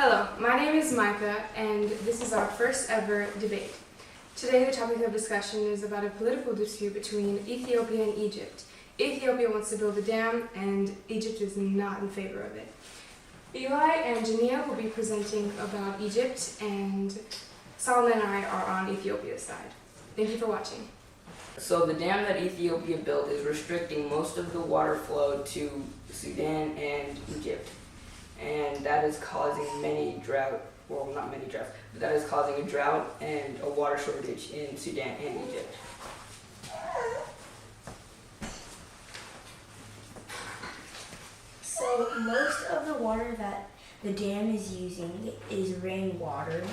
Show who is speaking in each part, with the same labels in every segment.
Speaker 1: Hello, my name is Micah, and this is our first ever debate. Today the topic of discussion is about a political dispute between Ethiopia and Egypt. Ethiopia wants to build a dam, and Egypt is not in favor of it. Eli and Jania will be presenting about Egypt, and Solomon and I are on Ethiopia's side. Thank you for watching.
Speaker 2: So the dam that Ethiopia built is restricting most of the water flow to Sudan and Egypt. And that is causing not many droughts, but that is causing a drought and a water shortage in Sudan and Egypt.
Speaker 3: So most of the water that the dam is using is rainwater.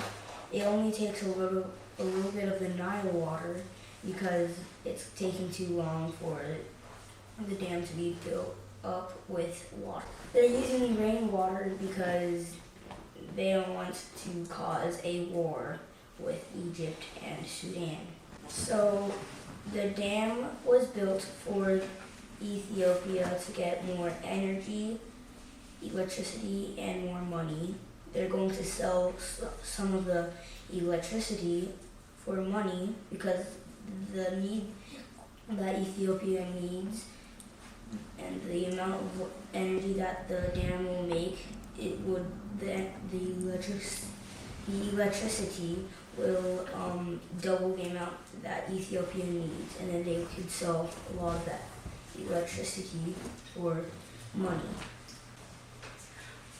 Speaker 3: It only takes a little bit of the Nile water because it's taking too long for the dam to be built up with water. They're using rainwater because they don't want to cause a war with Egypt and Sudan. So the dam was built for Ethiopia to get more energy, electricity, and more money. They're going to sell some of the electricity for money because the need that Ethiopia needs and the amount of energy that the dam will make, the electricity will double the amount that Ethiopia needs, and then they could sell a lot of that electricity for money.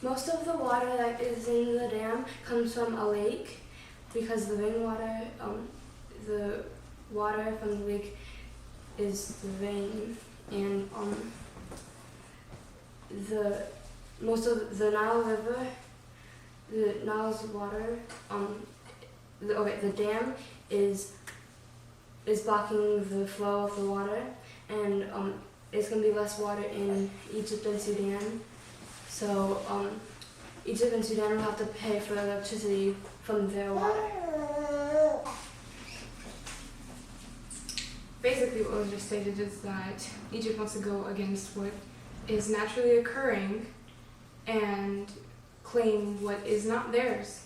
Speaker 1: Most of the water that is in the dam comes from a lake because the rainwater, the water from the lake is the rain, and most of the Nile River, the Nile's water, the dam is blocking the flow of the water, and it's going to be less water in Egypt and Sudan. So Egypt and Sudan will have to pay for electricity from their water. Basically what was just stated is that Egypt wants to go against what is naturally occurring and claim what is not theirs.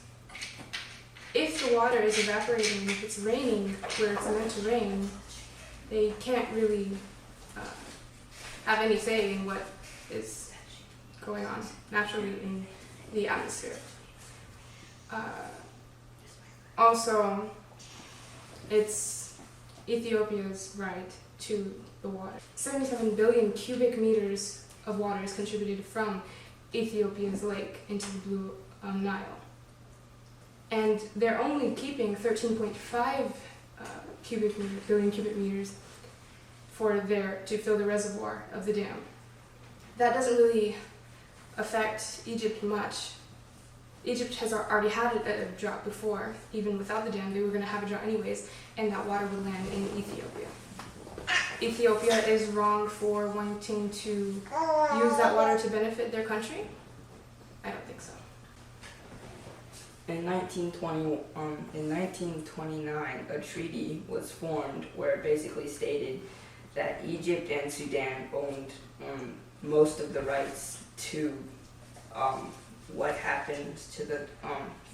Speaker 1: If the water is evaporating, if it's raining where it's meant to rain, they can't really have any say in what is going on naturally in the atmosphere. Also, it's Ethiopia's right to the water. 77 billion cubic meters of water is contributed from Ethiopia's lake into the Blue Nile. And they're only keeping 13.5 billion cubic meters to fill the reservoir of the dam. That doesn't really affect Egypt much. Egypt has already had a drought before. Even without the dam, they were going to have a drought anyways, and that water would land in Ethiopia. Ethiopia is wrong for wanting to use that water to benefit their country? I don't think so.
Speaker 2: In 1929, a treaty was formed where it basically stated that Egypt and Sudan owned most of the rights to what happens to the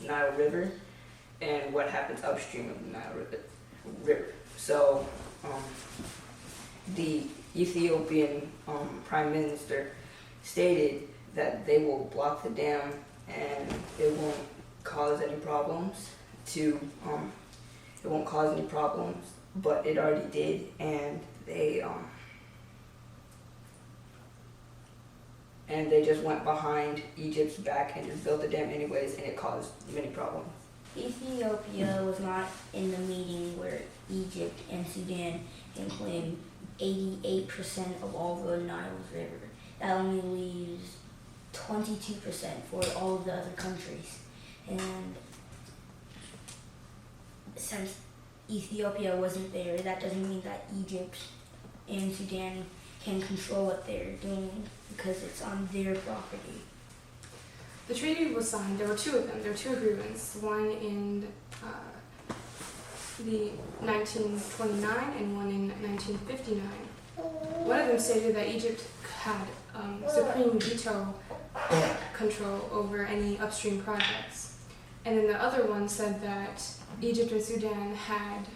Speaker 2: Nile River and what happens upstream of the Nile River. So the Ethiopian Prime Minister stated that they will block the dam and it won't cause any problems but it already did, and they just went behind Egypt's back and just built the dam anyways, and it caused many problems.
Speaker 3: Ethiopia was not in the meeting where Egypt and Sudan can claim 88% of all the Nile River. That only leaves 22% for all of the other countries. And since Ethiopia wasn't there, that doesn't mean that Egypt and Sudan can control what they're doing because it's on their property.
Speaker 1: The treaty was signed. There were two of them. There were two agreements. One in the 1929 and one in 1959. One of them stated that Egypt had supreme veto control over any upstream projects. And then the other one said that Egypt and Sudan had,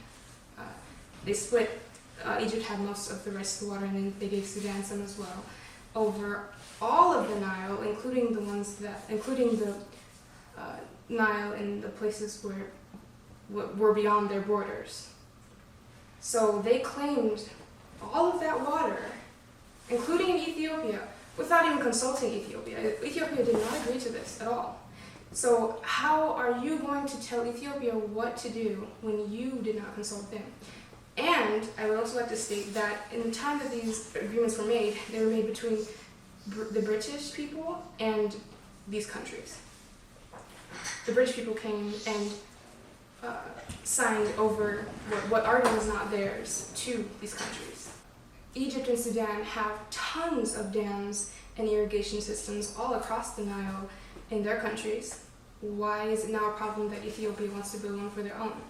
Speaker 1: they split, Egypt had most of the rest of the water and then they gave Sudan some as well, over all of the Nile, including the Nile in the places where were beyond their borders. So they claimed all of that water, including in Ethiopia, without even consulting Ethiopia. Ethiopia did not agree to this at all. So how are you going to tell Ethiopia what to do when you did not consult them? And I would also like to state that in the time that these agreements were made, they were made between the British people and these countries. The British people came and signed over what already was not theirs to these countries. Egypt and Sudan have tons of dams and irrigation systems all across the Nile in their countries. Why is it now a problem that Ethiopia wants to build one for their own?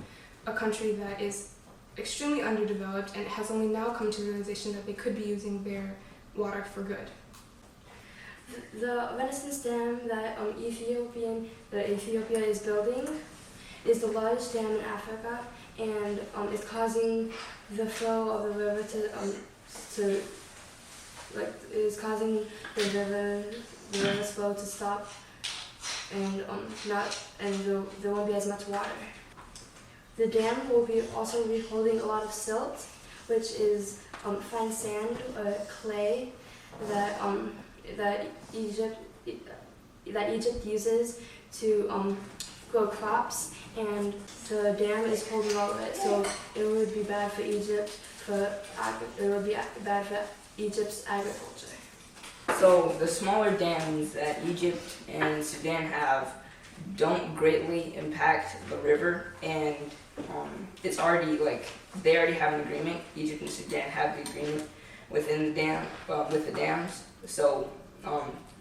Speaker 1: A country that is extremely underdeveloped and has only now come to the realization that they could be using their water for good.
Speaker 4: The Renaissance Dam that Ethiopia is building is the largest dam in Africa, and is causing the flow of the river the river's flow to stop, and there won't be as much water. The dam will also be holding a lot of silt, which is fine sand or clay that Egypt uses to grow crops, and the dam is holding all of it, so it would be bad for Egypt's agriculture.
Speaker 2: So the smaller dams that Egypt and Sudan have don't greatly impact the river, and it's already they already have an agreement. Egypt and Sudan have the agreement within the dam with the dams. So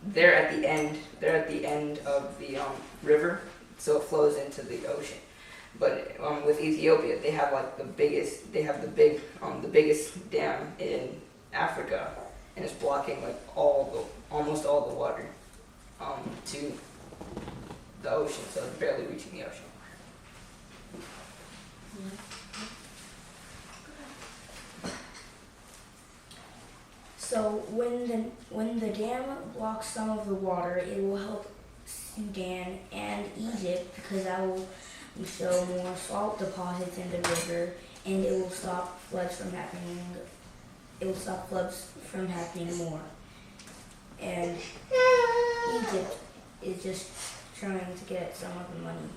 Speaker 2: they're at the end. They're at the end of the river, so it flows into the ocean. But with Ethiopia, they have the biggest. They have the biggest dam in Africa, and it's blocking almost all the water to the ocean, so it's barely reaching the ocean.
Speaker 3: So when the dam blocks some of the water, it will help Sudan and Egypt because that will show more salt deposits in the river, and it will stop floods from happening. It will stop floods from happening more. And Egypt is just trying to get some of the money.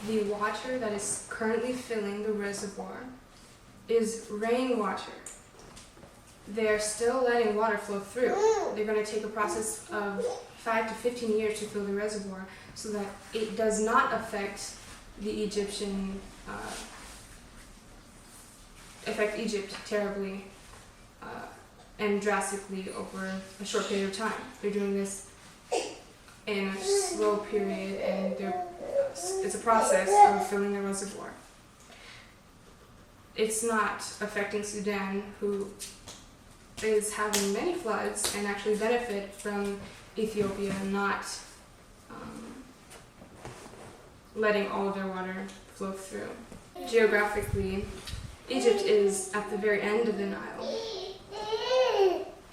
Speaker 1: The water that is currently filling the reservoir is rainwater. They're still letting water flow through. They're going to take a process of 5 to 15 years to fill the reservoir so that it does not affect affect Egypt terribly and drastically over a short period of time. They're doing this in a slow period, and it's a process of filling the reservoir. It's not affecting Sudan, who is having many floods and actually benefit from Ethiopia not letting all of their water flow through. Geographically, Egypt is at the very end of the Nile.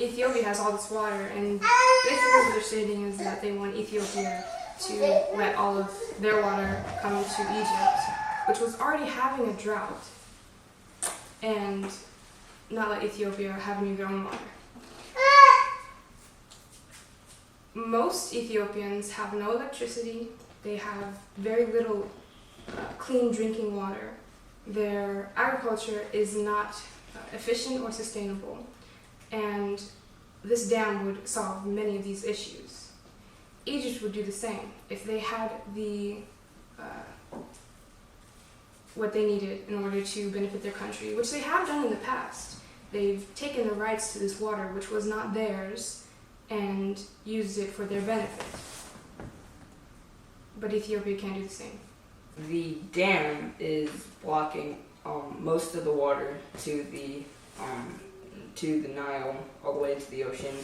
Speaker 1: Ethiopia has all this water, and basically what they're stating is that they want Ethiopia to let all of their water come to Egypt, which was already having a drought, and not let Ethiopia have any of their own water. Most Ethiopians have no electricity. They have very little clean drinking water. Their agriculture is not efficient or sustainable, and this dam would solve many of these issues. Egypt would do the same if they had what they needed in order to benefit their country, which they have done in the past. They've taken the rights to this water, which was not theirs, and used it for their benefit. But Ethiopia can't do the same.
Speaker 2: The dam is blocking most of the water to the Nile all the way into the ocean,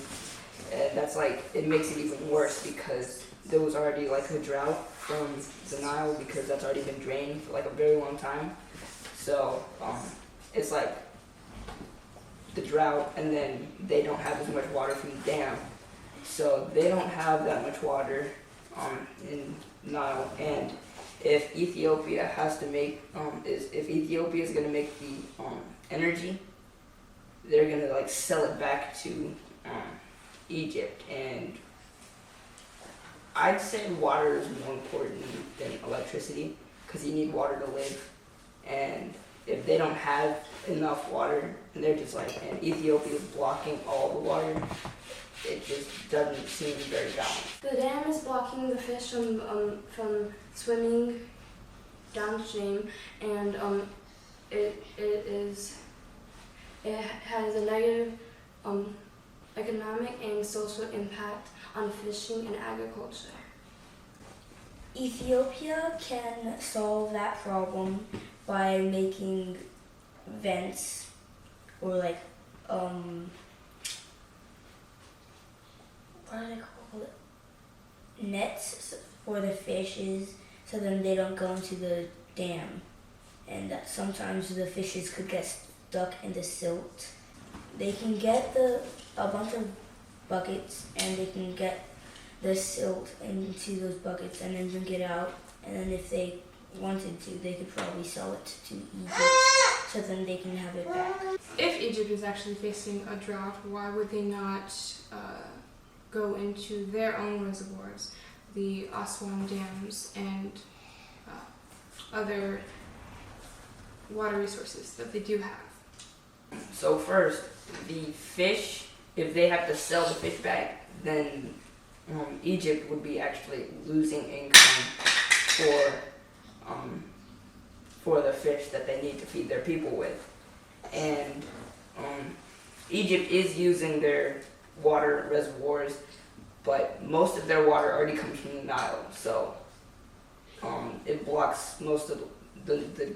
Speaker 2: And that's like, it makes it even worse because there was already like a drought from the Nile because that's already been drained for like a very long time. So it's like the drought, and then they don't have as much water from the dam. So they don't have that much water in Nile. And if Ethiopia has to make, if Ethiopia is going to make the energy, they're going to like sell it back to Egypt. And I'd say water is more important than electricity because you need water to live. And if they don't have enough water, and they're just like, and Ethiopia is blocking all the water, it just doesn't seem very balanced.
Speaker 4: The dam is blocking the fish from swimming downstream, and it has a negative economic and social impact on fishing and agriculture.
Speaker 3: Ethiopia can solve that problem by making vents or like what are they called? Nets for the fishes, so then they don't go into the dam, and that sometimes the fishes could get stuck in the silt. They can get a bunch of buckets, and they can get the silt into those buckets and then bring it out, and then if they wanted to, they could probably sell it to Egypt, so then they can have it back.
Speaker 1: If Egypt is actually facing a drought, why would they not go into their own reservoirs, the Aswan dams and other water resources that they do have?
Speaker 2: So first, the fish, if they have to sell the fish back, then Egypt would be actually losing income for the fish that they need to feed their people with. And Egypt is using their water reservoirs, but most of their water already comes from the Nile, so it blocks most of the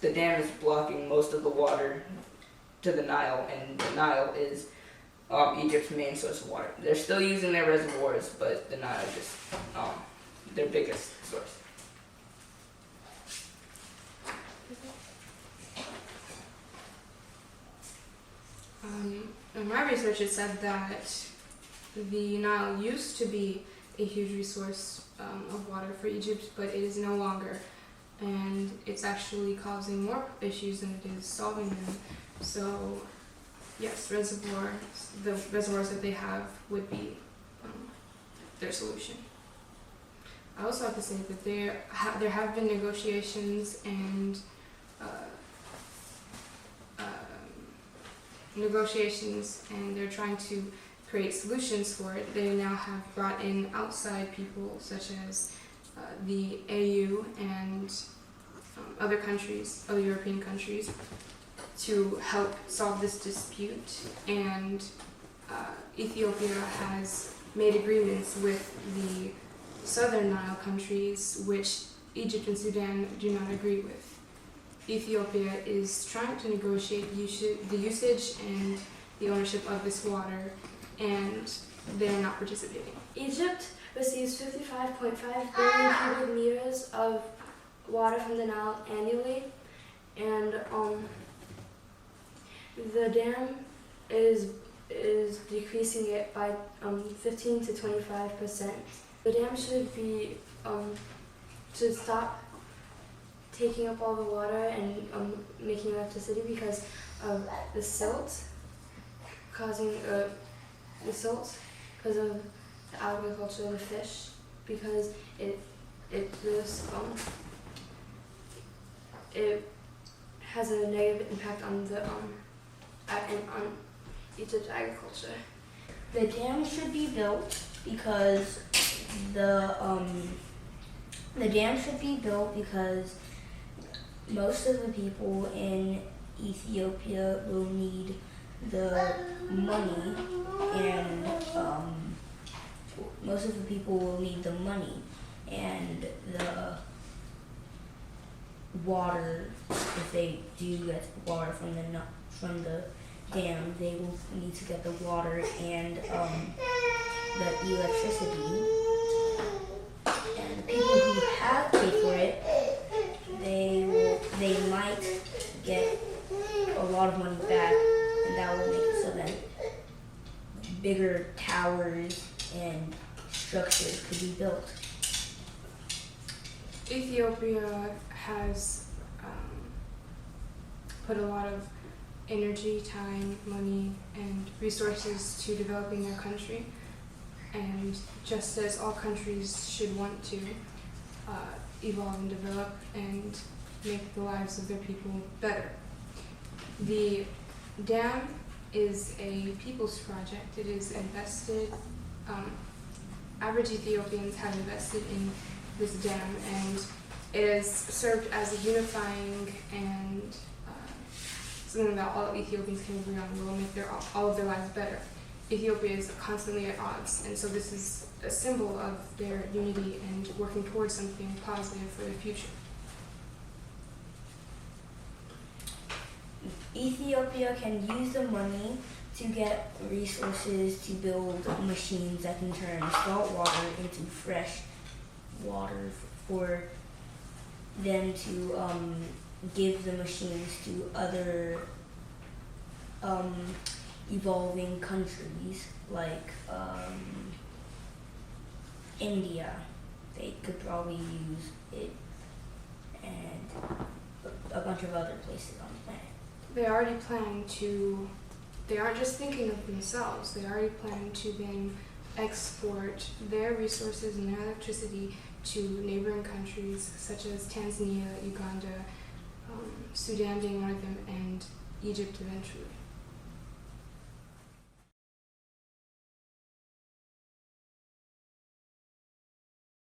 Speaker 2: dam is blocking most of the water to the Nile, and the Nile is Egypt's main source of water. They're still using their reservoirs, but the Nile is just their biggest source.
Speaker 1: In my research, it said that the Nile used to be a huge resource of water for Egypt, but it is no longer, and it's actually causing more issues than it is solving them. So, yes, the reservoirs that they have would be their solution. I also have to say that there have been negotiations and they're trying to create solutions for it. They now have brought in outside people such as the AU and other European countries to help solve this dispute, and Ethiopia has made agreements with the southern Nile countries, which Egypt and Sudan do not agree with. Ethiopia is trying to negotiate the usage and the ownership of this water, and they're not participating.
Speaker 4: Egypt receives 55.5 billion cubic meters of water from the Nile annually, and the dam is decreasing it by 15 to 25%. The dam should stop taking up all the water and making electricity because of the silt, because of the agriculture and the fish, because it has a negative impact on Egypt's agriculture.
Speaker 3: The dam should be built because most of the people in Ethiopia will need the money, and the water, if they do get water from the dam, they will need to get the water and the electricity. And the people who have paid for it, they might get a lot of money back, and that will make it so that bigger towers and structures could be built.
Speaker 1: Ethiopia has put a lot of energy, time, money, and resources to developing their country. And just as all countries should want to evolve and develop and make the lives of their people better. The dam is a people's project. It is invested, average Ethiopians have invested in this dam, and it has served as a unifying and something that all Ethiopians can agree on will make all of their lives better. Ethiopia is constantly at odds, and so this is a symbol of their unity and working towards something positive for the future.
Speaker 3: Ethiopia can use the money to get resources to build machines that can turn salt water into fresh water for them to give the machines to other evolving countries like India. They could probably use it, and a bunch of other places on the planet.
Speaker 1: They already plan to, they aren't just thinking of themselves, they already plan to then export their resources and their electricity to neighboring countries such as Tanzania, Uganda, Sudan being one of them, and Egypt eventually.